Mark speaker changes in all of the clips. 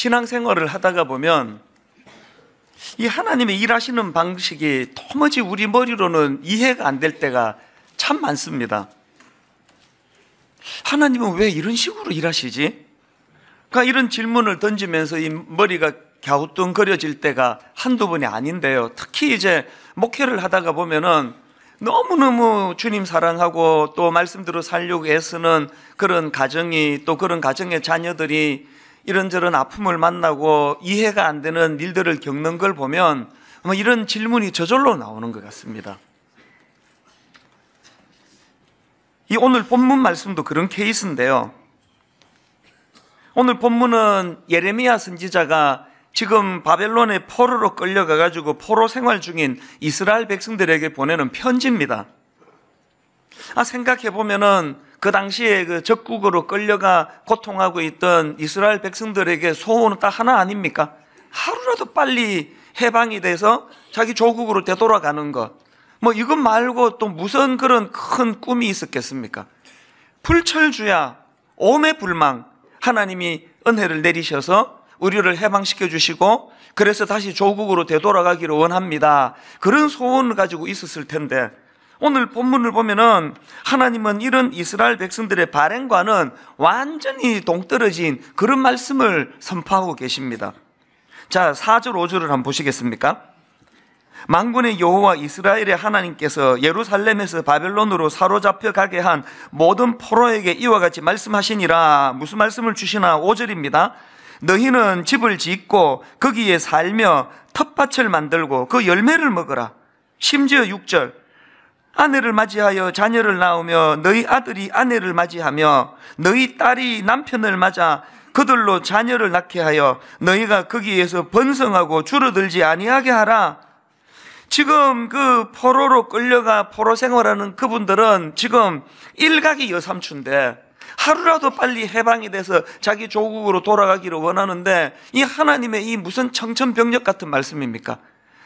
Speaker 1: 신앙생활을 하다가 보면 이 하나님의 일하시는 방식이 도무지 우리 머리로는 이해가 안 될 때가 참 많습니다. 하나님은 왜 이런 식으로 일하시지? 그러니까 이런 질문을 던지면서 이 머리가 갸우뚱거려질 때가 한두 번이 아닌데요. 특히 이제 목회를 하다가 보면은 너무너무 주님 사랑하고 또 말씀대로 살려고 애쓰는 그런 가정이, 또 그런 가정의 자녀들이 이런저런 아픔을 만나고 이해가 안 되는 일들을 겪는 걸 보면 이런 질문이 저절로 나오는 것 같습니다. 이 오늘 본문 말씀도 그런 케이스인데요. 오늘 본문은 예레미야 선지자가 지금 바벨론의 포로로 끌려가가지고 포로 생활 중인 이스라엘 백성들에게 보내는 편지입니다. 생각해보면은 그 당시에 그 적국으로 끌려가 고통하고 있던 이스라엘 백성들에게 소원은 딱 하나 아닙니까? 하루라도 빨리 해방이 돼서 자기 조국으로 되돌아가는 것. 이것 말고 또 무슨 그런 큰 꿈이 있었겠습니까? 불철주야, 오매불망 하나님이 은혜를 내리셔서 우리를 해방시켜 주시고 그래서 다시 조국으로 되돌아가기를 원합니다. 그런 소원을 가지고 있었을 텐데 오늘 본문을 보면은 하나님은 이런 이스라엘 백성들의 발행과는 완전히 동떨어진 그런 말씀을 선포하고 계십니다. 자, 4절 5절을 한번 보시겠습니까? 만군의 여호와 이스라엘의 하나님께서 예루살렘에서 바벨론으로 사로잡혀 가게 한 모든 포로에게 이와 같이 말씀하시니라. 무슨 말씀을 주시나? 5절입니다. 너희는 집을 짓고 거기에 살며 텃밭을 만들고 그 열매를 먹어라. 심지어 6절, 아내를 맞이하여 자녀를 낳으며 너희 아들이 아내를 맞이하며 너희 딸이 남편을 맞아 그들로 자녀를 낳게 하여 너희가 거기에서 번성하고 줄어들지 아니하게 하라. 지금 그 포로로 끌려가 포로 생활하는 그분들은 지금 일각이 여삼춘데 하루라도 빨리 해방이 돼서 자기 조국으로 돌아가기를 원하는데 이 하나님의 이 무슨 청천벽력 같은 말씀입니까?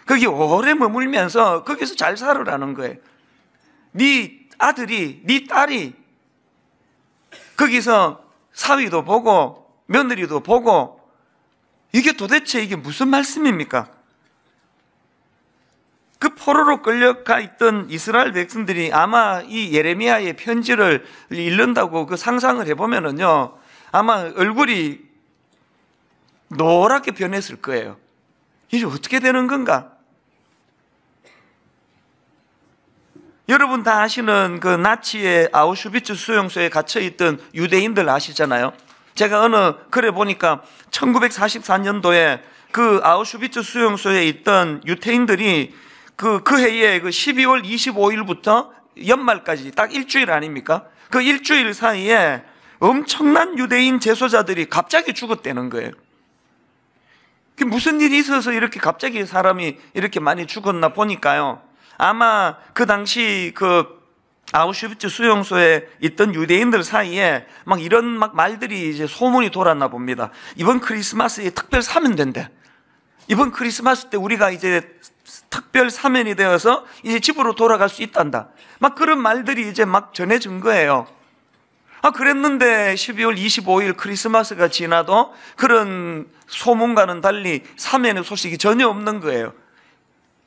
Speaker 1: 거기 오래 머물면서 거기서 잘 살으라는 거예요. 네 아들이, 네 딸이 거기서 사위도 보고 며느리도 보고 이게 도대체 이게 무슨 말씀입니까? 그 포로로 끌려가 있던 이스라엘 백성들이 아마 이 예레미야의 편지를 읽는다고 그 상상을 해보면은요, 아마 얼굴이 노랗게 변했을 거예요. 이게 어떻게 되는 건가? 여러분 다 아시는 그 나치의 아우슈비츠 수용소에 gat혀있던 유대인들 아시잖아요. 제가 어느 글에 보니까 1944년도에 그 아우슈비츠 수용소에 있던 유태인들이 그 해에 그 12월 25일부터 연말까지 딱 일주일 아닙니까? 그 일주일 사이에 엄청난 유대인 재소자들이 갑자기 죽었다는 거예요. 무슨 일이 있어서 이렇게 갑자기 사람이 이렇게 많이 죽었나 보니까요. 아마 그 당시 그 아우슈비츠 수용소에 있던 유대인들 사이에 막 이런 막 말들이 이제 소문이 돌았나 봅니다. 이번 크리스마스에 특별 사면 된대. 이번 크리스마스 때 우리가 이제 특별 사면이 되어서 이제 집으로 돌아갈 수 있단다. 막 그런 말들이 이제 막 전해진 거예요. 그랬는데 12월 25일 크리스마스가 지나도 그런 소문과는 달리 사면의 소식이 전혀 없는 거예요.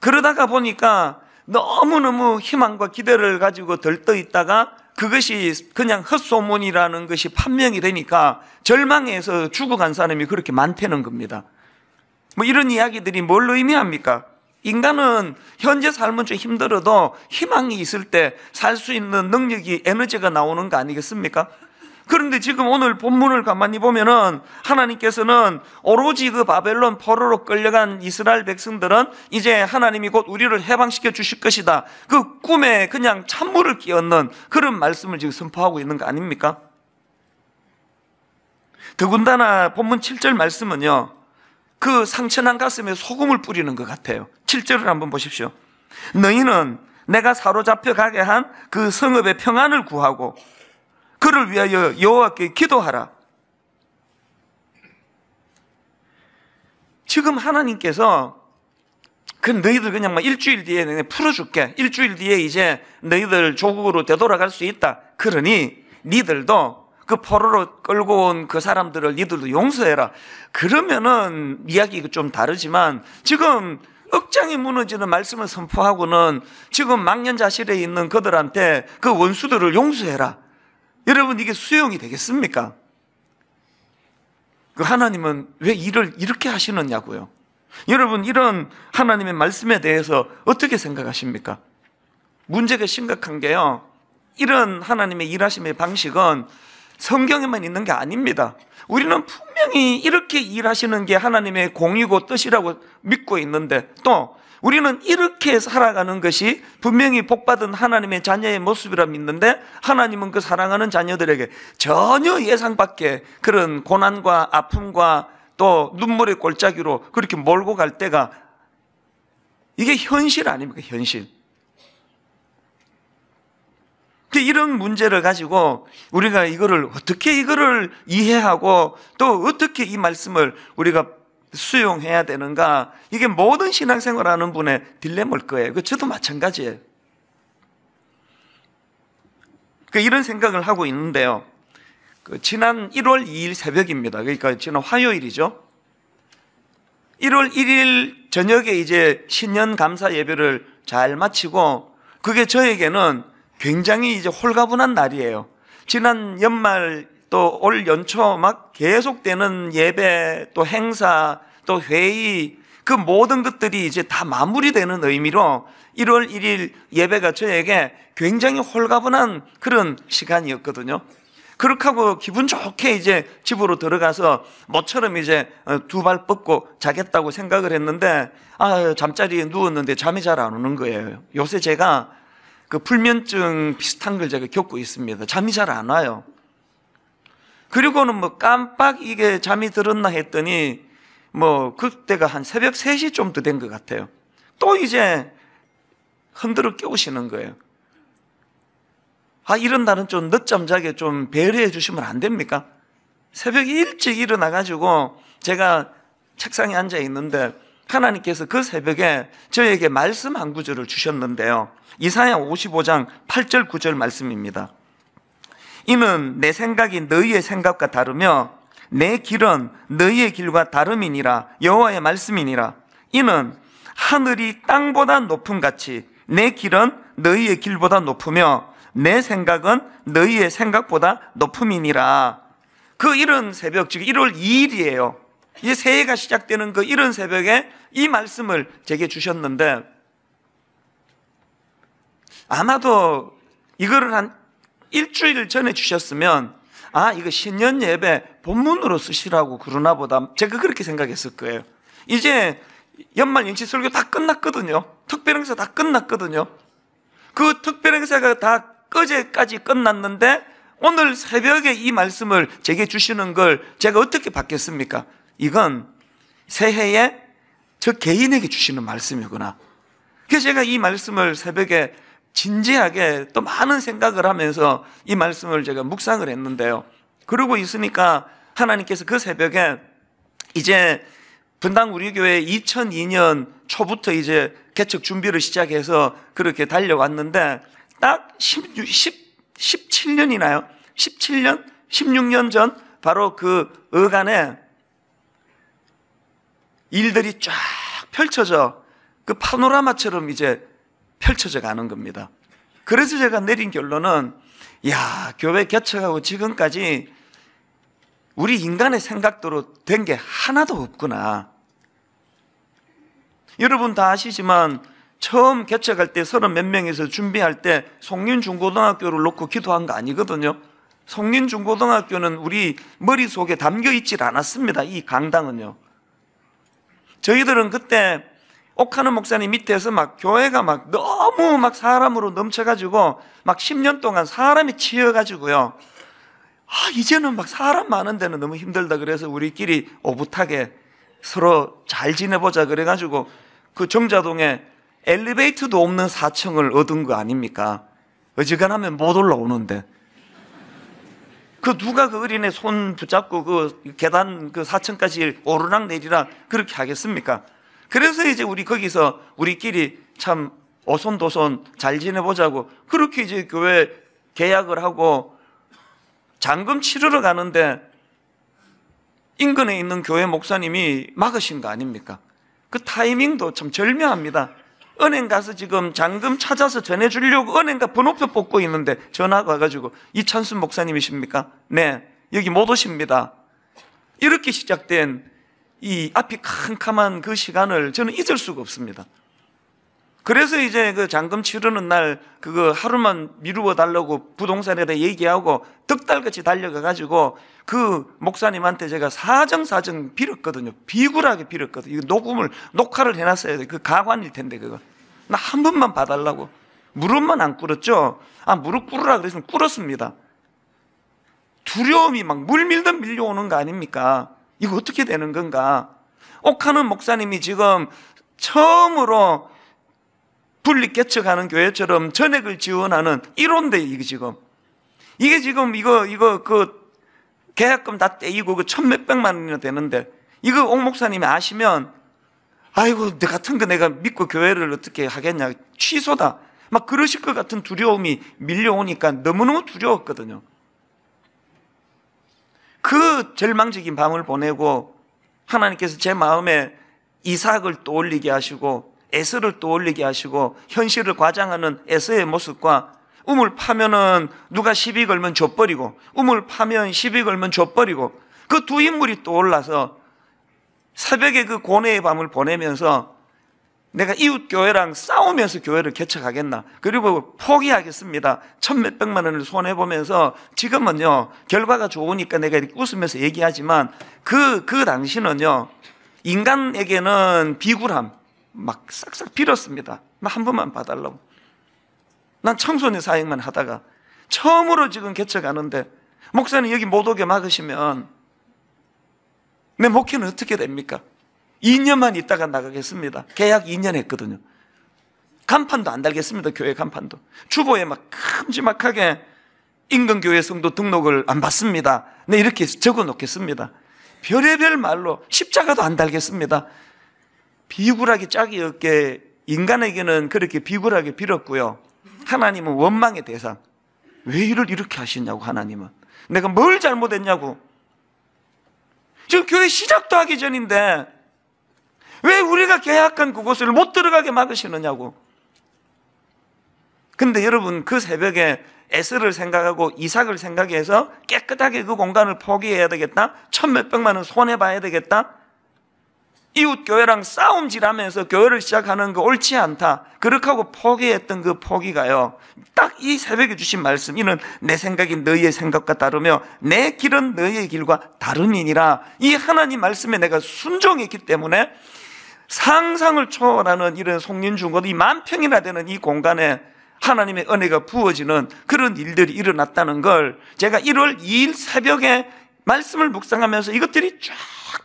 Speaker 1: 그러다가 보니까 너무너무 희망과 기대를 가지고 들떠 있다가 그것이 그냥 헛소문이라는 것이 판명이 되니까 절망해서 죽어간 사람이 그렇게 많다는 겁니다. 이런 이야기들이 뭘 의미합니까? 인간은 현재 삶은 좀 힘들어도 희망이 있을 때 살 수 있는 능력이, 에너지가 나오는 거 아니겠습니까? 그런데 지금 오늘 본문을 가만히 보면은 하나님께서는 오로지 그 바벨론 포로로 끌려간 이스라엘 백성들은 이제 하나님이 곧 우리를 해방시켜 주실 것이다. 그 꿈에 그냥 찬물을 끼얹는 그런 말씀을 지금 선포하고 있는 거 아닙니까? 더군다나 본문 7절 말씀은요, 그 상처난 가슴에 소금을 뿌리는 것 같아요. 7절을 한번 보십시오. 너희는 내가 사로잡혀 가게 한 그 성읍의 평안을 구하고 그를 위하여 여호와께 기도하라. 지금 하나님께서 그 너희들 그냥 막 일주일 뒤에 내가 풀어줄게. 일주일 뒤에 이제 너희들 조국으로 되돌아갈 수 있다. 그러니 니들도 그 포로로 끌고 온 그 사람들을 니들도 용서해라. 그러면은 이야기가 좀 다르지만 지금 억장이 무너지는 말씀을 선포하고는 지금 망년자실에 있는 그들한테 그 원수들을 용서해라. 여러분, 이게 수용이 되겠습니까? 그 하나님은 왜 일을 이렇게 하시느냐고요. 여러분, 이런 하나님의 말씀에 대해서 어떻게 생각하십니까? 문제가 심각한 게요, 이런 하나님의 일하심의 방식은 성경에만 있는 게 아닙니다. 우리는 분명히 이렇게 일하시는 게 하나님의 공이고 뜻이라고 믿고 있는데, 또 우리는 이렇게 살아가는 것이 분명히 복받은 하나님의 자녀의 모습이라 믿는데, 하나님은 그 사랑하는 자녀들에게 전혀 예상 밖의 그런 고난과 아픔과 또 눈물의 골짜기로 그렇게 몰고 갈 때가, 이게 현실 아닙니까? 현실. 이런 문제를 가지고 우리가 어떻게 이거를 이해하고 또 어떻게 이 말씀을 우리가 수용해야 되는가, 이게 모든 신앙생활 하는 분의 딜레마일 거예요. 저도 마찬가지예요. 이런 생각을 하고 있는데요, 지난 1월 2일 새벽입니다. 그러니까 지난 화요일이죠. 1월 1일 저녁에 이제 신년 감사 예배를 잘 마치고, 그게 저에게는 굉장히 이제 홀가분한 날이에요. 지난 연말 또 올 연초 막 계속되는 예배, 또 행사, 또 회의, 그 모든 것들이 이제 다 마무리되는 의미로 1월 1일 예배가 저에게 굉장히 홀가분한 그런 시간이었거든요. 그렇게 하고 기분 좋게 이제 집으로 들어가서 모처럼 이제 두 발 뻗고 자겠다고 생각을 했는데, 잠자리에 누웠는데 잠이 잘 안 오는 거예요. 요새 제가 그 불면증 비슷한 걸 제가 겪고 있습니다. 잠이 잘 안 와요. 그리고는 뭐 깜빡 이게 잠이 들었나 했더니 그때가 한 새벽 3시 정도 된 것 같아요. 또 이제 흔들어 깨우시는 거예요. 이런 날은 좀 늦잠 자게 좀 배려해 주시면 안 됩니까? 새벽에 일찍 일어나가지고 제가 책상에 앉아 있는데 하나님께서 그 새벽에 저에게 말씀 한 구절을 주셨는데요, 이사야 55장 8절 9절 말씀입니다. 이는 내 생각이 너희의 생각과 다르며 내 길은 너희의 길과 다름이니라. 여호와의 말씀이니라. 이는 하늘이 땅보다 높음 같이 내 길은 너희의 길보다 높으며 내 생각은 너희의 생각보다 높음이니라. 이른 새벽, 지금 1월 2일이에요. 이제 새해가 시작되는 그 이른 새벽에 이 말씀을 제게 주셨는데, 아마도 이거를 한 일주일 전에 주셨으면 이거 신년 예배 본문으로 쓰시라고 그러나 보다, 제가 그렇게 생각했을 거예요. 이제 연말 연시 설교 다 끝났거든요. 특별 행사 다 끝났거든요. 그 특별 행사가 다 어제까지 끝났는데 오늘 새벽에 이 말씀을 제게 주시는 걸 제가 어떻게 받겠습니까? 이건 새해에 저 개인에게 주시는 말씀이구나. 그래서 제가 이 말씀을 새벽에 진지하게 또 많은 생각을 하면서 이 말씀을 제가 묵상을 했는데요, 그러고 있으니까 하나님께서 그 새벽에 이제 분당 우리 교회 2002년 초부터 이제 개척 준비를 시작해서 그렇게 달려왔는데, 딱 17년이나요? 17년? 16년 전 바로 그 어간에 일들이 쫙 펼쳐져 그 파노라마처럼 이제 펼쳐져 가는 겁니다. 그래서 제가 내린 결론은, 교회 개척하고 지금까지 우리 인간의 생각대로 된 게 하나도 없구나. 여러분 다 아시지만 처음 개척할 때 30몇 명에서 준비할 때 송린중고등학교를 놓고 기도한 거 아니거든요. 송린중고등학교는 우리 머릿속에 담겨 있질 않았습니다. 이 강당은요. 저희들은 그때 옥하는 목사님 밑에서 교회가 너무 사람으로 넘쳐가지고 10년 동안 사람이 치여가지고요, 이제는 사람 많은 데는 너무 힘들다 그래서 우리끼리 오붓하게 서로 잘 지내보자 그래가지고 그 정자동에 엘리베이터도 없는 4층을 얻은 거 아닙니까? 어지간하면 못 올라오는데 누가 그 어린애 손 붙잡고 그 계단 4층까지 오르락 내리락 그렇게 하겠습니까? 그래서 이제 우리 거기서 우리끼리 참 오손도손 잘 지내보자고 그렇게 이제 교회 계약을 하고 잔금 치르러 가는데 인근에 있는 교회 목사님이 막으신 거 아닙니까? 그 타이밍도 참 절묘합니다. 은행 가서 지금 잔금 찾아서 전해주려고 은행가 번호표 뽑고 있는데 전화가 와가지고 이찬순 목사님이십니까? 네, 여기 못 오십니다. 이렇게 시작된 이 앞이 캄캄한 그 시간을 저는 잊을 수가 없습니다. 그래서 이제 그 잔금 치르는 날 그거 하루만 미루어 달라고 부동산에다 얘기하고 득달같이 달려가가지고 그 목사님한테 제가 사정사정 빌었거든요. 비굴하게 빌었거든요. 이거 녹화를 해놨어야 돼. 그 가관일 텐데 그거. 나 한 번만 봐달라고. 무릎만 안 꿇었죠. 무릎 꿇으라 그랬으면 꿇었습니다. 두려움이 막 물 밀듯 밀려오는 거 아닙니까? 이거 어떻게 되는 건가? 옥하는 목사님이 지금 처음으로 분리 개척하는 교회처럼 전액을 지원하는 1호인데 이게 지금 그 계약금 다 떼이고 그 천몇백만 원이나 되는데 이거 옥 목사님이 아시면 아이고 내 같은 거 내가 믿고 교회를 어떻게 하겠냐, 취소다 막 그러실 것 같은 두려움이 밀려오니까 너무너무 두려웠거든요. 그 절망적인 밤을 보내고 하나님께서 제 마음에 이삭을 떠올리게 하시고 에서를 떠올리게 하시고 현실을 과장하는 에서의 모습과 우물 파면은 누가 시비 걸면 줘버리고 우물 파면 시비 걸면 줘버리고 그 두 인물이 떠올라서 새벽에 그 고뇌의 밤을 보내면서 내가 이웃교회랑 싸우면서 교회를 개척하겠나, 그리고 포기하겠습니다. 천몇백만 원을 손해보면서 지금은요 결과가 좋으니까 내가 이렇게 웃으면서 얘기하지만 그 당시는요 인간에게는 비굴함 막 싹싹 빌었습니다. 한 번만 봐달라고. 난 청소년 사역만 하다가 처음으로 지금 개척하는데 목사님 여기 못 오게 막으시면 내 목회는 어떻게 됩니까? 2년만 있다가 나가겠습니다. 계약 2년 했거든요. 간판도 안 달겠습니다. 교회 간판도. 주보에 막 큼지막하게 인근교회 성도 등록을 안 받습니다. 네, 이렇게 적어 놓겠습니다. 별의별 말로 십자가도 안 달겠습니다. 비굴하게 짝이 없게 인간에게는 그렇게 비굴하게 빌었고요. 하나님은 원망의 대상. 왜 일을 이렇게 하시냐고. 하나님은 내가 뭘 잘못했냐고. 지금 교회 시작도 하기 전인데 왜 우리가 계약한 그곳을 못 들어가게 막으시느냐고. 근데 여러분 그 새벽에 에스를 생각하고 이삭을 생각해서 깨끗하게 그 공간을 포기해야 되겠다, 천몇백만 원 손해봐야 되겠다, 이웃교회랑 싸움질하면서 교회를 시작하는 거 옳지 않다, 그렇게 하고 포기했던 그 포기가요 딱 이 새벽에 주신 말씀, 이는 내 생각이 너희의 생각과 다르며 내 길은 너희의 길과 다름이니라. 이 하나님 말씀에 내가 순종했기 때문에 상상을 초월하는 이런 송린중고도 이 만평이나 되는 이 공간에 하나님의 은혜가 부어지는 그런 일들이 일어났다는 걸 제가 1월 2일 새벽에 말씀을 묵상하면서 이것들이 쫙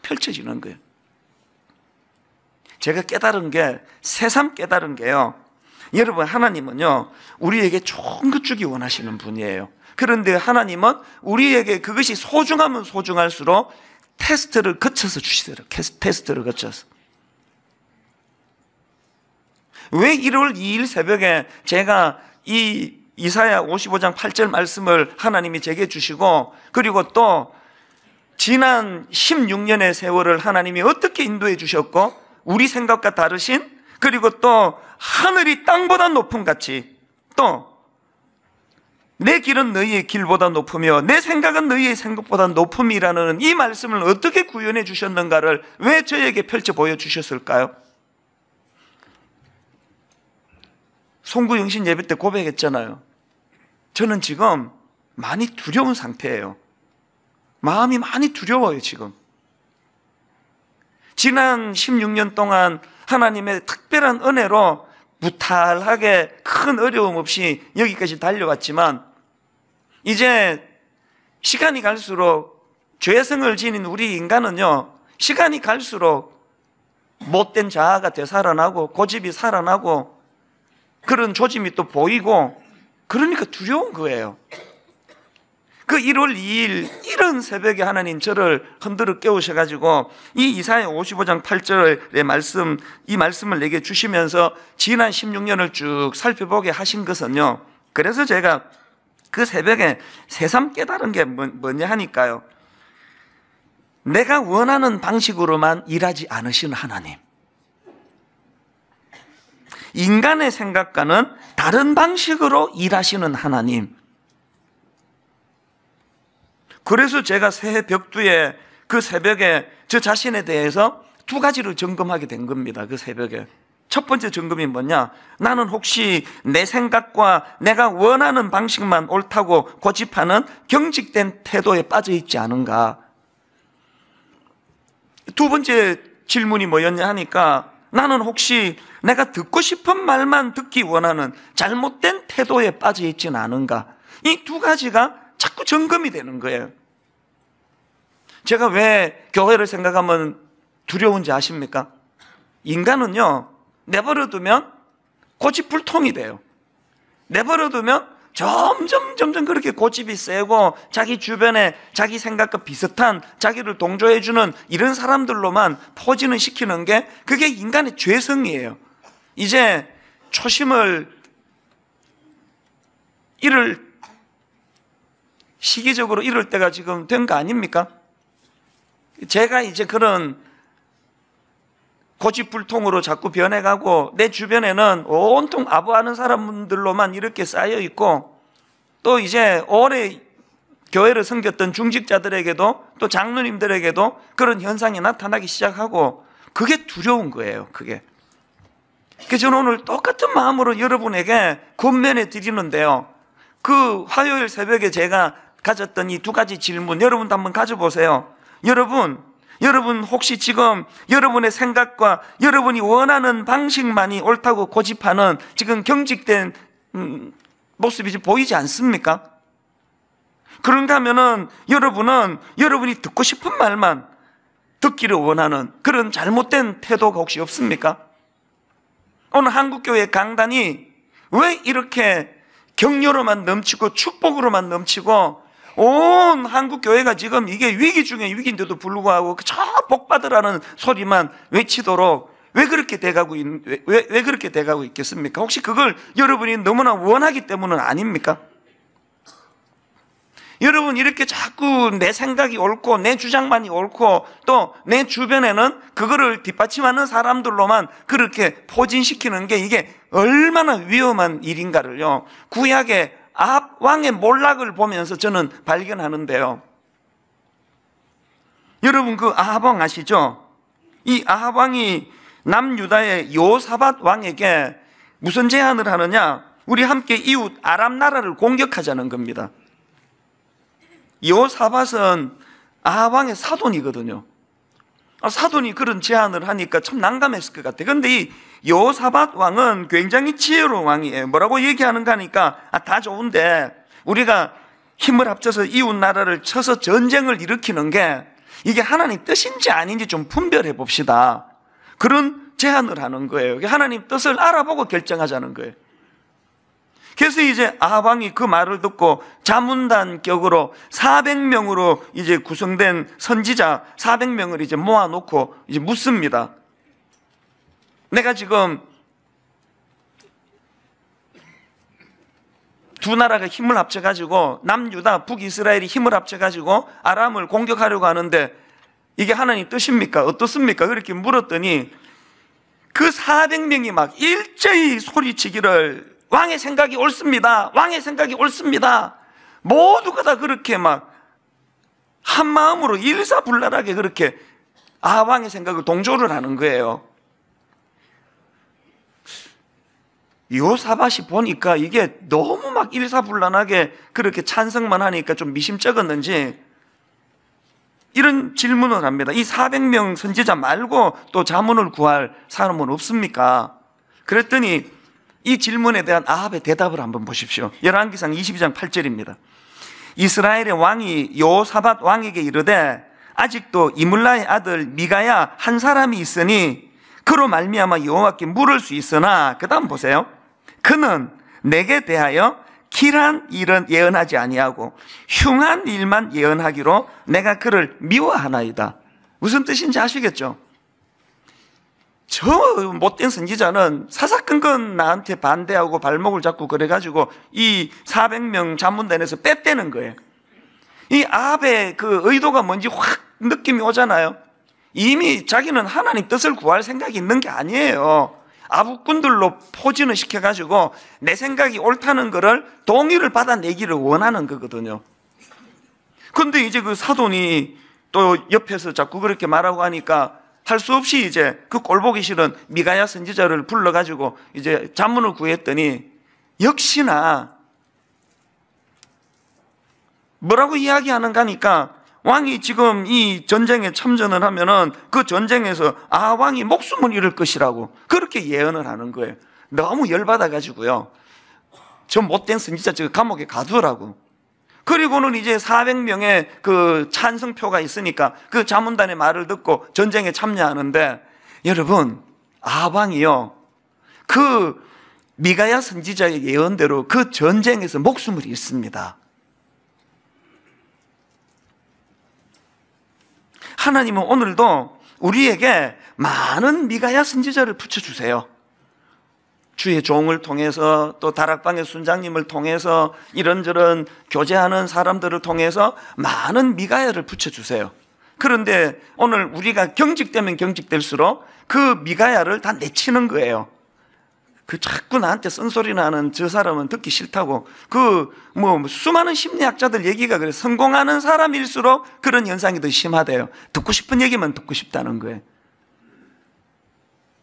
Speaker 1: 펼쳐지는 거예요. 제가 깨달은 게, 새삼 깨달은 게요, 여러분 하나님은요 우리에게 좋은 것 주기 원하시는 분이에요. 그런데 하나님은 우리에게 그것이 소중하면 소중할수록 테스트를 거쳐서 주시더라고요. 테스트를 거쳐서. 왜 1월 2일 새벽에 제가 이 이사야 55장 8절 말씀을 하나님이 제게 주시고, 그리고 또 지난 16년의 세월을 하나님이 어떻게 인도해 주셨고 우리 생각과 다르신, 그리고 또 하늘이 땅보다 높음 같이 또 내 길은 너희의 길보다 높으며 내 생각은 너희의 생각보다 높음이라는 이 말씀을 어떻게 구현해 주셨는가를 왜 저에게 펼쳐 보여주셨을까요? 송구영신 예배 때 고백했잖아요. 저는 지금 많이 두려운 상태예요. 마음이 많이 두려워요. 지금 지난 16년 동안 하나님의 특별한 은혜로 무탈하게 큰 어려움 없이 여기까지 달려왔지만, 이제 시간이 갈수록 죄성을 지닌 우리 인간은요 시간이 갈수록 못된 자아가 되살아나고 고집이 살아나고 그런 조짐이 또 보이고, 그러니까 두려운 거예요. 그 1월 2일 이런 새벽에 하나님 저를 흔들어 깨우셔가지고 이 이사야 55장 8절의 말씀, 이 말씀을 내게 주시면서 지난 16년을 쭉 살펴보게 하신 것은요, 그래서 제가 그 새벽에 새삼 깨달은 게 뭐냐 하니까요, 내가 원하는 방식으로만 일하지 않으시는 하나님, 인간의 생각과는 다른 방식으로 일하시는 하나님. 그래서 제가 새해 벽두에 그 새벽에 저 자신에 대해서 두 가지를 점검하게 된 겁니다. 그 새벽에 첫 번째 점검이 뭐냐, 나는 혹시 내 생각과 내가 원하는 방식만 옳다고 고집하는 경직된 태도에 빠져 있지 않은가. 두 번째 질문이 뭐였냐 하니까, 나는 혹시 내가 듣고 싶은 말만 듣기 원하는 잘못된 태도에 빠져 있지는 않은가. 이 두 가지가 자꾸 점검이 되는 거예요. 제가 왜 교회를 생각하면 두려운지 아십니까? 인간은요, 내버려두면 고집불통이 돼요. 내버려두면 점점 그렇게 고집이 세고 자기 주변에 자기 생각과 비슷한, 자기를 동조해주는 이런 사람들로만 포진을 시키는 게, 그게 인간의 죄성이에요. 이제 초심을 시기적으로 잃을 때가 지금 된 거 아닙니까? 제가 이제 그런 고집불통으로 자꾸 변해가고, 내 주변에는 온통 아부하는 사람들로만 이렇게 쌓여 있고, 또 이제 오래 교회를 섬겼던 중직자들에게도, 또 장로님들에게도 그런 현상이 나타나기 시작하고, 그게 두려운 거예요. 그게. 그래서 저는 오늘 똑같은 마음으로 여러분에게 권면해 드리는데요, 그 화요일 새벽에 제가 가졌던 이 두 가지 질문, 여러분도 한번 가져보세요. 여러분 혹시 지금 여러분의 생각과 여러분이 원하는 방식만이 옳다고 고집하는 지금 경직된 모습이 보이지 않습니까? 그런가 하면은 여러분은 여러분이 듣고 싶은 말만 듣기를 원하는 그런 잘못된 태도가 혹시 없습니까? 오늘 한국교회 강단이 왜 이렇게 격려로만 넘치고 축복으로만 넘치고, 온 한국교회가 지금 이게 위기 중에 위기인데도 불구하고 저 복받으라는 소리만 외치도록 왜 그렇게 돼가고 있겠습니까? 혹시 그걸 여러분이 너무나 원하기 때문은 아닙니까? 여러분, 이렇게 자꾸 내 생각이 옳고 내 주장만이 옳고 또 내 주변에는 그거를 뒷받침하는 사람들로만 그렇게 포진시키는 게, 이게 얼마나 위험한 일인가를요, 구약의 아합 왕의 몰락을 보면서 저는 발견하는데요. 여러분, 그 아합 왕 아시죠? 이 아합 왕이 남유다의 여호사밧 왕에게 무슨 제안을 하느냐, 우리 함께 이웃 아람 나라를 공격하자는 겁니다. 여호사밧은 아합 왕의 사돈이거든요. 사돈이 그런 제안을 하니까 참 난감했을 것 같아요. 그런데 이 여호사밧 왕은 굉장히 지혜로운 왕이에요. 뭐라고 얘기하는가 하니까, 다 좋은데 우리가 힘을 합쳐서 이웃 나라를 쳐서 전쟁을 일으키는 게 이게 하나님 뜻인지 아닌지 좀 분별해 봅시다. 그런 제안을 하는 거예요. 하나님 뜻을 알아보고 결정하자는 거예요. 그래서 이제 아합 왕이 그 말을 듣고 자문단 격으로 400명으로 이제 구성된 선지자 400명을 이제 모아놓고 이제 묻습니다. 내가 지금 두 나라가 힘을 합쳐가지고, 남유다, 북이스라엘이 힘을 합쳐가지고 아람을 공격하려고 하는데 이게 하나님 뜻입니까? 어떻습니까? 그렇게 물었더니 그 400명이 막 일제히 소리치기를, 왕의 생각이 옳습니다. 왕의 생각이 옳습니다. 모두가 다 그렇게 막 한마음으로 일사불란하게 그렇게 왕의 생각을 동조를 하는 거예요. 여호사밧이 보니까 이게 너무 막 일사불란하게 그렇게 찬성만 하니까 좀 미심쩍었는지 이런 질문을 합니다. 이 400명 선지자 말고 또 자문을 구할 사람은 없습니까? 그랬더니 이 질문에 대한 아합의 대답을 한번 보십시오. 열왕기상 22장 8절입니다. 이스라엘의 왕이 여호사밧 왕에게 이르되, 아직도 이물라의 아들 미가야 한 사람이 있으니 그로 말미암아 여호와께 물을 수 있으나, 그 다음 보세요. 그는 내게 대하여 길한 일은 예언하지 아니하고 흉한 일만 예언하기로 내가 그를 미워하나이다. 무슨 뜻인지 아시겠죠? 저 못된 선지자는 사사건건 나한테 반대하고 발목을 잡고 그래가지고 이 400명 자문단에서 뺐대는 거예요. 이 아합의 그 의도가 뭔지 확 느낌이 오잖아요. 이미 자기는 하나님 뜻을 구할 생각이 있는 게 아니에요. 아부꾼들로 포진을 시켜가지고 내 생각이 옳다는 거를 동의를 받아내기를 원하는 거거든요. 근데 이제 그 사돈이 또 옆에서 자꾸 그렇게 말하고 하니까 할 수 없이 이제 그 꼴보기 싫은 미가야 선지자를 불러가지고 이제 자문을 구했더니 역시나 뭐라고 이야기하는가 하니까 왕이 지금 이 전쟁에 참전을 하면은 그 전쟁에서 왕이 목숨을 잃을 것이라고 그렇게 예언을 하는 거예요. 너무 열받아가지고요. 저 못된 선지자 저 감옥에 가두라고. 그리고는 이제 400명의 그 찬성표가 있으니까 그 자문단의 말을 듣고 전쟁에 참여하는데 여러분 아방이요 그 미가야 선지자의 예언대로 그 전쟁에서 목숨을 잃습니다. 하나님은 오늘도 우리에게 많은 미가야 선지자를 붙여주세요. 주의 종을 통해서 또 다락방의 순장님을 통해서 이런저런 교제하는 사람들을 통해서 많은 미가야를 붙여주세요. 그런데 오늘 우리가 경직되면 경직될수록 그 미가야를 다 내치는 거예요. 그 자꾸 나한테 쓴소리 나는 저 사람은 듣기 싫다고. 수많은 심리학자들 얘기가 그래. 성공하는 사람일수록 그런 현상이 더 심하대요. 듣고 싶은 얘기만 듣고 싶다는 거예요.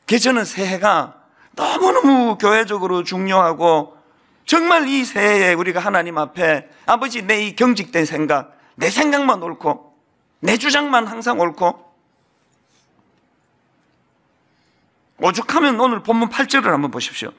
Speaker 1: 그래서 저는 새해가 너무너무 교회적으로 중요하고 정말 이 새해에 우리가 하나님 앞에 아버지 내 이 경직된 생각, 내 생각만 옳고 내 주장만 항상 옳고 오죽하면 오늘 본문 8절을 한번 보십시오.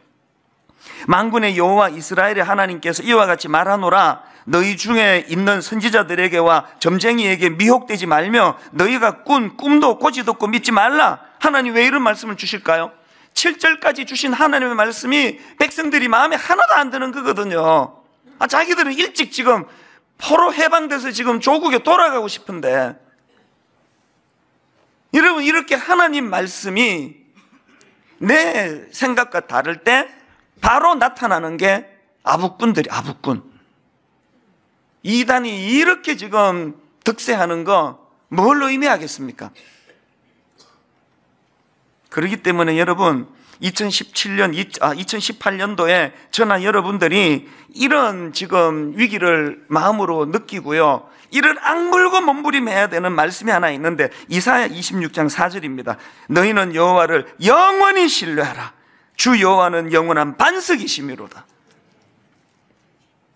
Speaker 1: 만군의 여호와 이스라엘의 하나님께서 이와 같이 말하노라 너희 중에 있는 선지자들에게와 점쟁이에게 미혹되지 말며 너희가 꾼 꿈도 고지 듣고 믿지 말라. 하나님 왜 이런 말씀을 주실까요? 7절까지 주신 하나님의 말씀이 백성들이 마음에 하나도 안 드는 거거든요. 자기들은 일찍 지금 포로 해방돼서 지금 조국에 돌아가고 싶은데 여러분 이렇게 하나님 말씀이 내 생각과 다를 때 바로 나타나는 게 아부꾼. 이단이 이렇게 지금 득세하는 거 뭘 의미하겠습니까? 그렇기 때문에 여러분 2018년도에 저나 여러분들이 이런 지금 위기를 마음으로 느끼고요. 이를 악물고 몸부림해야 되는 말씀이 하나 있는데 이사야 26장 4절입니다. 너희는 여호와를 영원히 신뢰하라. 주 여호와는 영원한 반석이시미로다.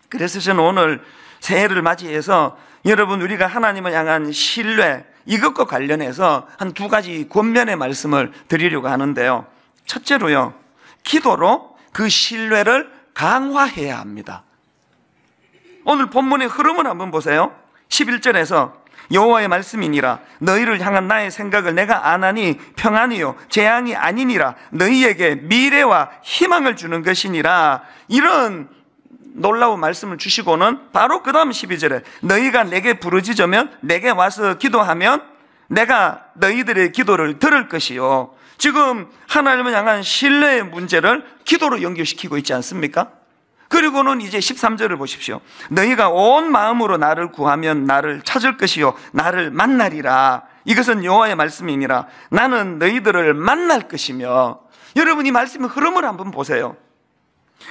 Speaker 1: 그래서 저는 오늘 새해를 맞이해서 여러분 우리가 하나님을 향한 신뢰 이것과 관련해서 한 두 가지 권면의 말씀을 드리려고 하는데요. 첫째로요, 기도로 그 신뢰를 강화해야 합니다. 오늘 본문의 흐름을 한번 보세요. 11절에서 여호와의 말씀이니라 너희를 향한 나의 생각을 내가 아나니 평안이요 재앙이 아니니라 너희에게 미래와 희망을 주는 것이니라. 이런 놀라운 말씀을 주시고는 바로 그 다음 12절에 너희가 내게 부르짖으면 내게 와서 기도하면 내가 너희들의 기도를 들을 것이요. 지금 하나님을 향한 신뢰의 문제를 기도로 연결시키고 있지 않습니까? 그리고는 이제 13절을 보십시오. 너희가 온 마음으로 나를 구하면 나를 찾을 것이요 나를 만나리라. 이것은 여호와의 말씀이니라 나는 너희들을 만날 것이며. 여러분 이 말씀의 흐름을 한번 보세요.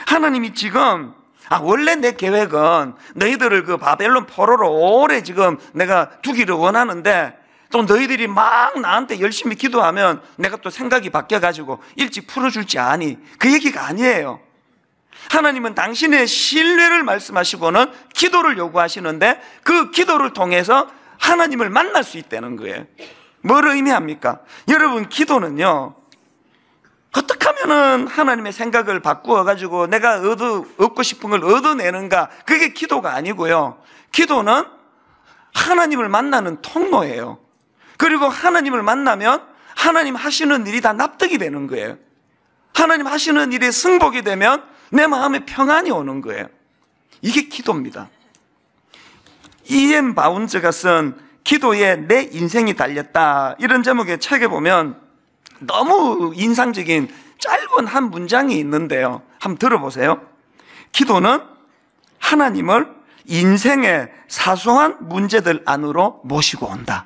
Speaker 1: 하나님이 지금 원래 내 계획은 너희들을 그 바벨론 포로로 오래 지금 내가 두기를 원하는데 또 너희들이 막 나한테 열심히 기도하면 내가 또 생각이 바뀌어가지고 일찍 풀어줄지 아니. 그 얘기가 아니에요. 하나님은 당신의 신뢰를 말씀하시고는 기도를 요구하시는데 그 기도를 통해서 하나님을 만날 수 있다는 거예요. 뭘 의미합니까? 여러분 기도는요 어떻게 하면은 하나님의 생각을 바꾸어가지고 내가 얻고 싶은 걸 얻어내는가, 그게 기도가 아니고요. 기도는 하나님을 만나는 통로예요. 그리고 하나님을 만나면 하나님 하시는 일이 다 납득이 되는 거예요. 하나님 하시는 일에 승복이 되면 내 마음에 평안이 오는 거예요. 이게 기도입니다. E.M. 바운즈가 쓴 기도에 내 인생이 달렸다 이런 제목의 책에 보면 너무 인상적인 짧은 한 문장이 있는데요. 한번 들어보세요. 기도는 하나님을 인생의 사소한 문제들 안으로 모시고 온다.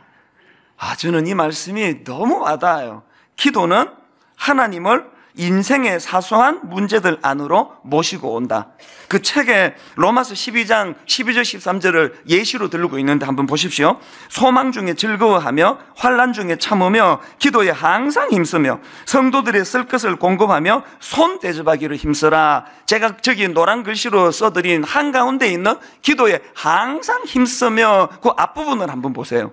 Speaker 1: 저는 이 말씀이 너무 와닿아요. 기도는 하나님을 인생의 사소한 문제들 안으로 모시고 온다. 그 책에 로마서 12장 12절 13절을 예시로 들고 있는데 한번 보십시오. 소망 중에 즐거워하며 환난 중에 참으며 기도에 항상 힘쓰며 성도들의 쓸 것을 공급하며 손 대접하기를 힘써라. 제가 저기 노란 글씨로 써드린 한가운데 있는 기도에 항상 힘쓰며 그 앞부분을 한번 보세요.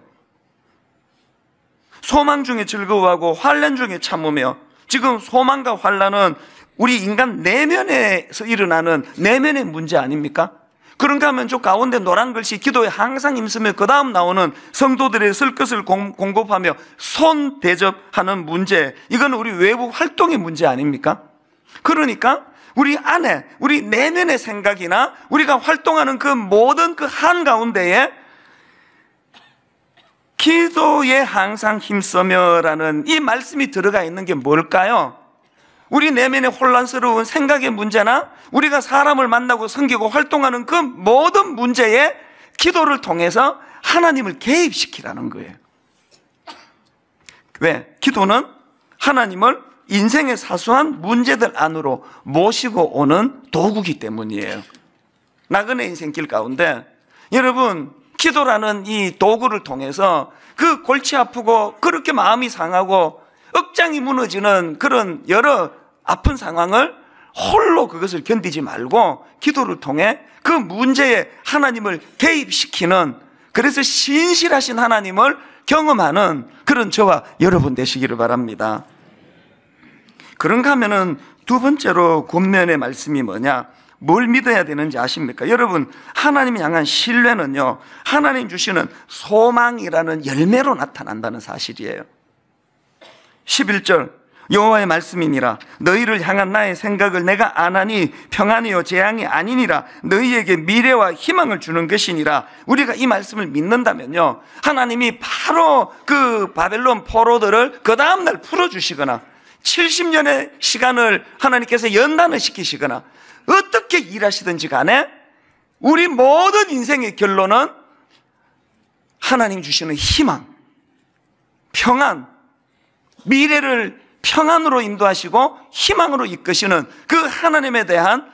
Speaker 1: 소망 중에 즐거워하고 환난 중에 참으며, 지금 소망과 환난은 우리 인간 내면에서 일어나는 내면의 문제 아닙니까? 그런가 하면 저 가운데 노란 글씨 기도에 항상 힘쓰며 그 다음 나오는 성도들의 쓸 것을 공급하며 손 대접하는 문제, 이건 우리 외부 활동의 문제 아닙니까? 그러니까 우리 안에, 우리 내면의 생각이나 우리가 활동하는 그 모든 그 한가운데에 기도에 항상 힘써며라는 이 말씀이 들어가 있는 게 뭘까요? 우리 내면의 혼란스러운 생각의 문제나 우리가 사람을 만나고 섬기고 활동하는 그 모든 문제에 기도를 통해서 하나님을 개입시키라는 거예요. 왜? 기도는 하나님을 인생의 사소한 문제들 안으로 모시고 오는 도구이기 때문이에요. 나그네 인생길 가운데 여러분, 기도라는 이 도구를 통해서 그 골치 아프고 그렇게 마음이 상하고 억장이 무너지는 그런 여러 아픈 상황을 홀로 그것을 견디지 말고 기도를 통해 그 문제에 하나님을 개입시키는, 그래서 신실하신 하나님을 경험하는 그런 저와 여러분 되시기를 바랍니다. 그런가 하면은 두 번째로 권면의 말씀이 뭐냐? 뭘 믿어야 되는지 아십니까? 여러분, 하나님 향한 신뢰는요, 하나님 주시는 소망이라는 열매로 나타난다는 사실이에요. 11절, 여호와의 말씀이니라. 너희를 향한 나의 생각을 내가 아나니 평안이요 재앙이 아니니라. 너희에게 미래와 희망을 주는 것이니라. 우리가 이 말씀을 믿는다면요, 하나님이 바로 그 바벨론 포로들을 그 다음날 풀어주시거나 70년의 시간을 하나님께서 연단을 시키시거나 어떻게 일하시든지 간에 우리 모든 인생의 결론은 하나님 주시는 희망, 평안, 미래를 평안으로 인도하시고 희망으로 이끄시는 그 하나님에 대한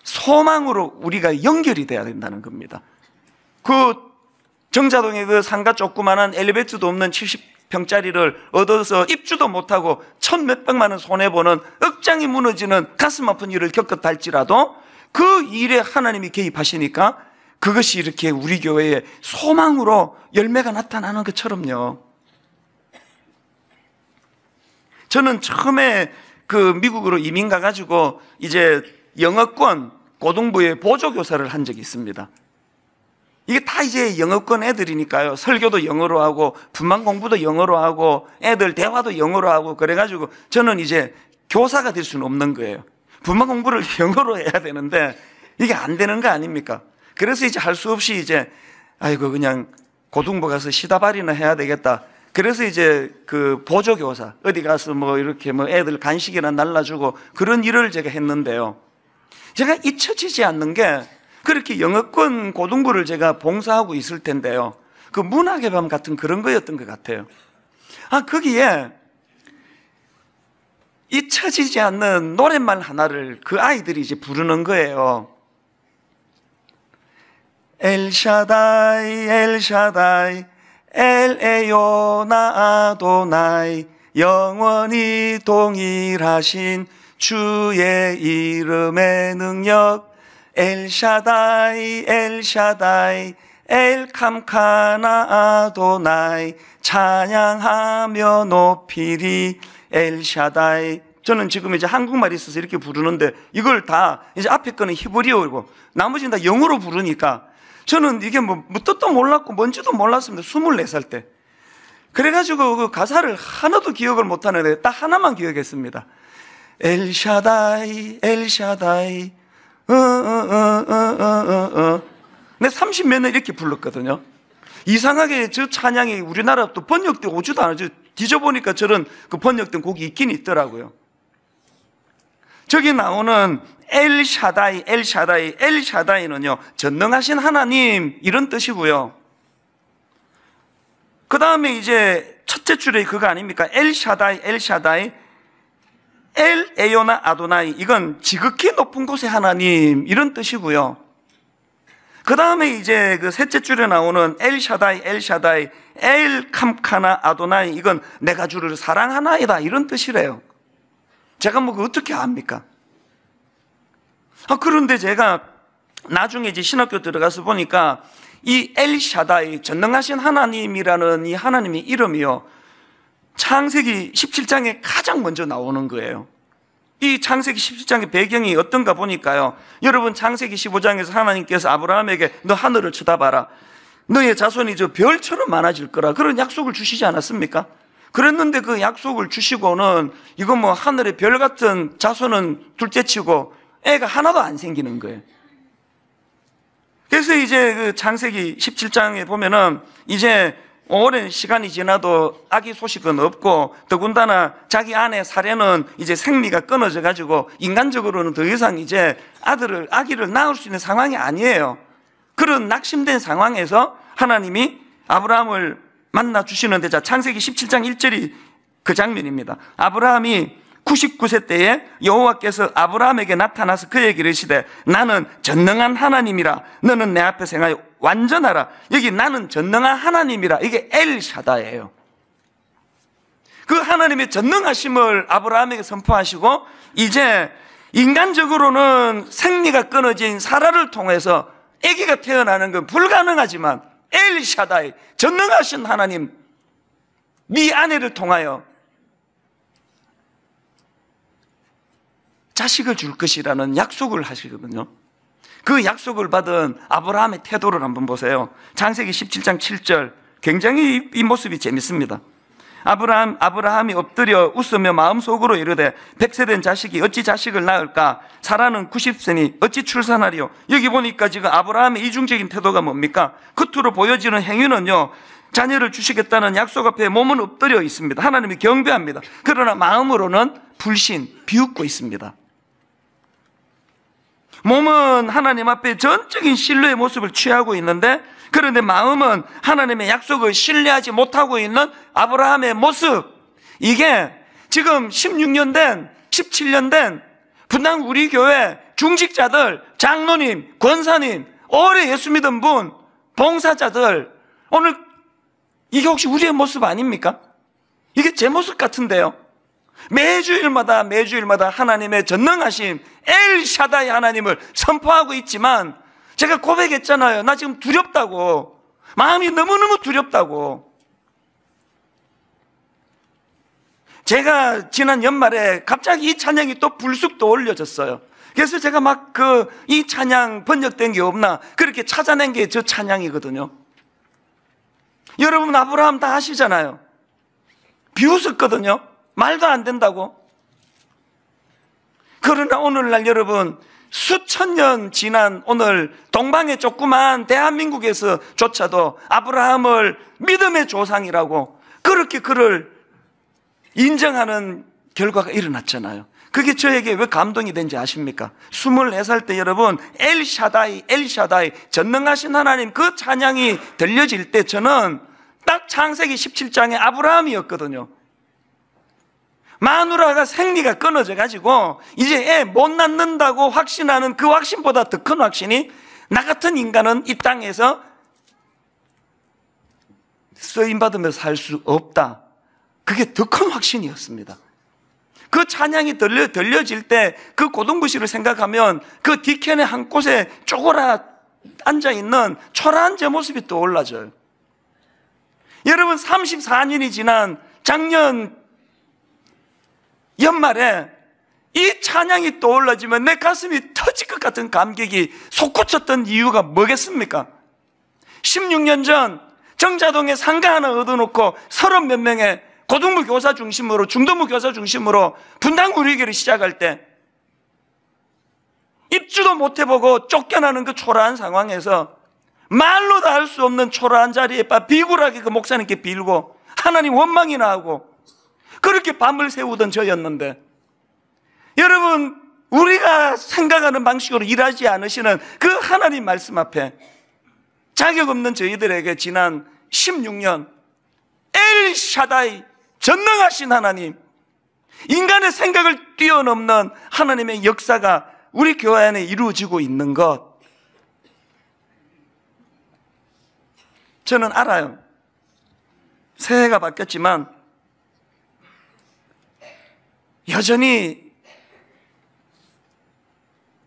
Speaker 1: 소망으로 우리가 연결이 돼야 된다는 겁니다. 그 정자동에 그 상가 조그만한 엘리베이터도 없는 70평짜리를 얻어서 입주도 못하고 1,000몇백만 원 손해보는 억장이 무너지는 가슴 아픈 일을 겪었다 할지라도 그 일에 하나님이 개입하시니까 그것이 이렇게 우리 교회에 소망으로 열매가 나타나는 것처럼요. 저는 처음에 그 미국으로 이민 가가지고 이제 영어권 고등부에 보조교사를 한 적이 있습니다. 이게 다 이제 영어권 애들이니까요. 설교도 영어로 하고 분만 공부도 영어로 하고 애들 대화도 영어로 하고 그래가지고 저는 이제 교사가 될 수는 없는 거예요. 분만 공부를 영어로 해야 되는데 이게 안 되는 거 아닙니까? 그래서 이제 할 수 없이 이제 아이고 그냥 고등부 가서 시다발이나 해야 되겠다. 그래서 이제 그 보조교사 어디 가서 뭐 이렇게 뭐 애들 간식이나 날라주고 그런 일을 제가 했는데요. 제가 잊혀지지 않는 게 그렇게 영어권 고등부를 제가 봉사하고 있을 텐데요. 그 문학의 밤 같은 그런 거였던 것 같아요. 거기에 잊혀지지 않는 노랫말 하나를 그 아이들이 이제 부르는 거예요. 엘샤다이 엘샤다이 엘에요나 아도나이 영원히 동일하신 주의 이름의 능력 엘샤다이 엘샤다이 엘캄카나 아도나이 찬양하며 높이리 엘샤다이. 저는 지금 이제 한국말이 있어서 이렇게 부르는데 이걸 다 이제 앞에 거는 히브리어고 나머지는 다 영어로 부르니까 저는 이게 뭐 뜻도 몰랐고 뭔지도 몰랐습니다. 24살 때. 그래가지고 그 가사를 하나도 기억을 못하는데 딱 하나만 기억했습니다. 엘샤다이 엘샤다이 내 30몇 년 이렇게 불렀거든요. 이상하게 저 찬양이 우리나라 또 번역되고 오지도 않아요. 뒤져보니까 저런 그 번역된 곡이 있긴 있더라고요. 저기 나오는 엘샤다이, 엘샤다이는요, 전능하신 하나님 이런 뜻이고요. 그 다음에 이제 첫째 줄에 그거 아닙니까? 엘샤다이, 엘 에요나 아도나이, 이건 지극히 높은 곳의 하나님 이런 뜻이고요. 그 다음에 이제 그 셋째 줄에 나오는 엘샤다이, 엘 캄카나 아도나이, 이건 내가 주를 사랑하나이다 이런 뜻이래요. 제가 뭐 어떻게 압니까? 그런데 제가 나중에 이제 신학교 들어가서 보니까 이 엘샤다이, 전능하신 하나님이라는 이 하나님의 이름이요, 창세기 17장에 가장 먼저 나오는 거예요. 이 창세기 17장의 배경이 어떤가 보니까요, 여러분 창세기 15장에서 하나님께서 아브라함에게 너 하늘을 쳐다봐라, 너의 자손이 저 별처럼 많아질 거라 그런 약속을 주시지 않았습니까? 그랬는데 그 약속을 주시고는 이거 뭐 하늘의 별 같은 자손은 둘째치고 애가 하나도 안 생기는 거예요. 그래서 이제 그 창세기 17장에 보면은 이제 오랜 시간이 지나도 아기 소식은 없고, 더군다나 자기 아내 사례는 이제 생리가 끊어져 가지고 인간적으로는 더 이상 이제 아기를 낳을 수 있는 상황이 아니에요. 그런 낙심된 상황에서 하나님이 아브라함을 만나 주시는데, 자, 창세기 17장 1절이 그 장면입니다. 아브라함이 99세 때에 여호와께서 아브라함에게 나타나서 그에게 이르시되 나는 전능한 하나님이라, 너는 내 앞에서 행하여 완전하라. 여기 나는 전능한 하나님이라, 이게 엘샤다예요. 그 하나님의 전능하심을 아브라함에게 선포하시고, 이제 인간적으로는 생리가 끊어진 사라를 통해서 아기가 태어나는 건 불가능하지만 엘샤다이, 전능하신 하나님, 네 아내를 통하여 자식을 줄 것이라는 약속을 하시거든요. 그 약속을 받은 아브라함의 태도를 한번 보세요. 창세기 17장 7절, 굉장히 이 모습이 재밌습니다. 아브라함이 엎드려 웃으며 마음속으로 이르되 100세 된 자식이 어찌 자식을 낳을까? 사라는 90세니 어찌 출산하리요? 여기 보니까 지금 아브라함의 이중적인 태도가 뭡니까? 겉으로 보여지는 행위는요, 자녀를 주시겠다는 약속 앞에 몸은 엎드려 있습니다. 하나님이 경배합니다. 그러나 마음으로는 불신, 비웃고 있습니다. 몸은 하나님 앞에 전적인 신뢰의 모습을 취하고 있는데, 그런데 마음은 하나님의 약속을 신뢰하지 못하고 있는 아브라함의 모습, 이게 지금 16년 된, 17년 된 분당 우리 교회 중직자들, 장로님, 권사님, 오래 예수 믿은 분, 봉사자들, 오늘 이게 혹시 우리의 모습 아닙니까? 이게 제 모습 같은데요. 매주일마다 하나님의 전능하심, 엘샤다이 하나님을 선포하고 있지만, 제가 고백했잖아요. 나 지금 두렵다고. 마음이 너무너무 두렵다고. 제가 지난 연말에 갑자기 이 찬양이 또 불쑥 떠올려졌어요. 그래서 제가 막 이 찬양 번역된 게 없나 그렇게 찾아낸 게 저 찬양이거든요. 여러분, 아브라함 다 아시잖아요. 비웃었거든요. 말도 안 된다고. 그러나 오늘날 여러분, 수천 년 지난 오늘 동방의 조그만 대한민국에서조차도 아브라함을 믿음의 조상이라고 그렇게 그를 인정하는 결과가 일어났잖아요. 그게 저에게 왜 감동이 된지 아십니까? 24살 때 여러분, 엘샤다이, 전능하신 하나님 그 찬양이 들려질 때 저는 딱 창세기 17장의 아브라함이었거든요. 마누라가 생리가 끊어져 가지고 이제 애 못 낳는다고 확신하는 그 확신보다 더 큰 확신이, 나 같은 인간은 이 땅에서 쓰임받으면서 살 수 없다. 그게 더 큰 확신이었습니다. 그 찬양이 들려질 때 그 고등부시를 생각하면 그 뒤편의 한 곳에 쪼그라 앉아있는 초라한 제 모습이 떠올라져요. 여러분, 34년이 지난 작년 연말에 이 찬양이 떠올라지면 내 가슴이 터질 것 같은 감격이 솟구쳤던 이유가 뭐겠습니까? 16년 전 정자동에 상가 하나 얻어놓고 30몇 명의 고등부 교사 중심으로, 중등부 교사 중심으로 분당 우리교를 시작할 때 입주도 못 해보고 쫓겨나는 그 초라한 상황에서 말로 다 할 수 없는 초라한 자리에 비굴하게 그 목사님께 빌고, 하나님 원망이나 하고 그렇게 밤을 새우던 저였는데, 여러분, 우리가 생각하는 방식으로 일하지 않으시는 그 하나님 말씀 앞에 자격 없는 저희들에게 지난 16년 엘 샤다이, 전능하신 하나님, 인간의 생각을 뛰어넘는 하나님의 역사가 우리 교회 안에 이루어지고 있는 것, 저는 알아요. 새해가 바뀌었지만 여전히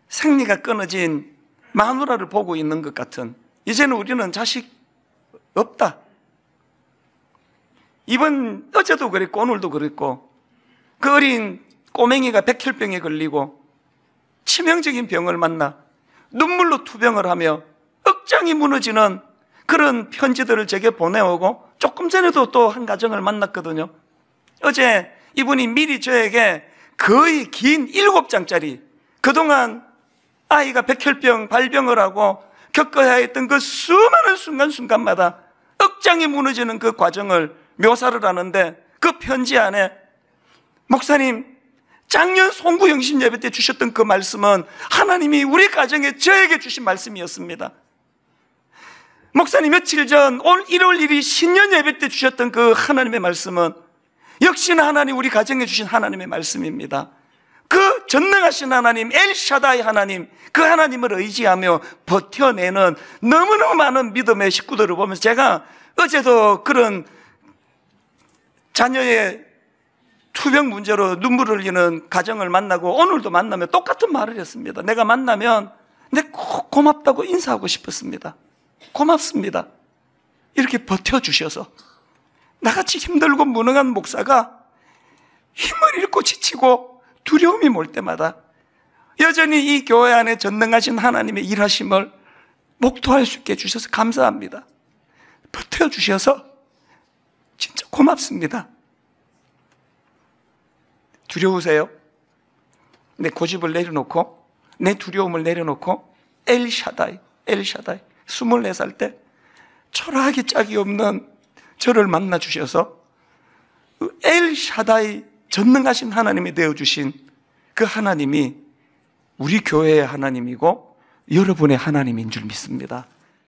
Speaker 1: 생리가 끊어진 마누라를 보고 있는 것 같은, 이제는 우리는 자식 없다. 어제도 그랬고 오늘도 그랬고, 그 어린 꼬맹이가 백혈병에 걸리고 치명적인 병을 만나 눈물로 투병을 하며 억장이 무너지는 그런 편지들을 제게 보내오고, 조금 전에도 또 한 가정을 만났거든요. 어제 이분이 미리 저에게 거의 긴 7장짜리, 그동안 아이가 백혈병 발병을 하고 겪어야 했던 그 수많은 순간순간마다 억장이 무너지는 그 과정을 묘사를 하는데, 그 편지 안에 목사님, 작년 송구영신 예배 때 주셨던 그 말씀은 하나님이 우리 가정에 저에게 주신 말씀이었습니다. 목사님, 며칠 전 올 1월 1일 신년 예배 때 주셨던 그 하나님의 말씀은 역시나 하나님 우리 가정에 주신 하나님의 말씀입니다. 그 전능하신 하나님, 엘샤다이 하나님, 그 하나님을 의지하며 버텨내는 너무너무 많은 믿음의 식구들을 보면서, 제가 어제도 그런 자녀의 투병 문제로 눈물을 흘리는 가정을 만나고 오늘도 만나면 똑같은 말을 했습니다. 내가 만나면 꼭 고맙다고 인사하고 싶었습니다. 고맙습니다. 이렇게 버텨주셔서. 나같이 힘들고 무능한 목사가 힘을 잃고 지치고 두려움이 몰 때마다 여전히 이 교회 안에 전능하신 하나님의 일하심을 목도할 수 있게 해주셔서 감사합니다. 버텨주셔서 진짜 고맙습니다. 두려우세요? 내 고집을 내려놓고, 내 두려움을 내려놓고 엘샤다이 24살 때 초라하기 짝이 없는 저를 만나 주셔서 엘샤다이, 전능하신 하나님이 되어주신 그 하나님이 우리 교회의 하나님이고 여러분의 하나님인 줄 믿습니다.